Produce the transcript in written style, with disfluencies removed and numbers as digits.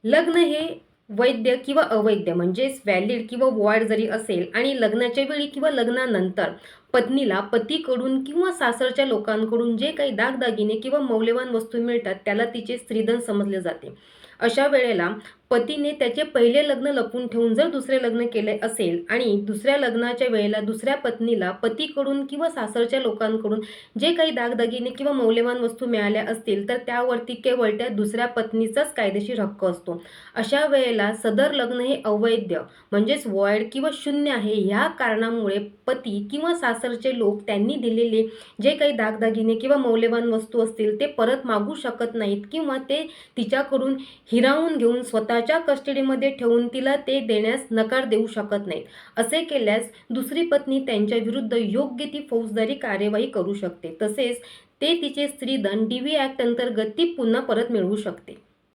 लग्न हे वैध किंवा अवैध म्हणजेच व्हॅलिड किंवा वॉइड जरी असेल आणि लग्नाच्या वेळी किंवा लग्नानंतर पत्नीला पतीकडून किंवा सासरच्या लोकांकडून जे काही दागदागिने किंवा मौल्यवान वस्तू मिळतात त्याला तिचे स्त्रीधन समजले जाते. अशा वेळेला पतीने त्याचे पहिले लग्न लपवून ठेवून जर दुसरे लग्न केले असेल आणि दुसऱ्या लग्नाच्या वेळेला दुसऱ्या पत्नीला पतीकडून किंवा सासरच्या लोकांकडून जे काही दागदागिने किंवा मौल्यवान वस्तू मिळाल्या असतील तर त्यावरती केवळ त्या दुसऱ्या पत्नीचाच कायदेशीर हक्क असतो. अशा वेळेला सदर लग्न हे अवैध म्हणजेच वॉइड किंवा शून्य आहे. ह्या कारणामुळे पती किंवा सासरचे लोक त्यांनी दिलेले जे काही दागदागिने किंवा मौल्यवान वस्तू असतील ते परत मागू शकत नाहीत किंवा ते तिच्याकडून हिरावून घेऊन स्वतःच्या कस्टडीमध्ये ठेवून तिला ते देण्यास नकार देऊ शकत नाहीत. असे केल्यास दुसरी पत्नी त्यांच्या विरुद्ध योग्य ती फौजदारी कार्यवाही करू शकते. तसेच ते तिचे स्त्रीधन DV ॲक्ट अंतर्गत ती पुन्हा परत मिळवू शकते.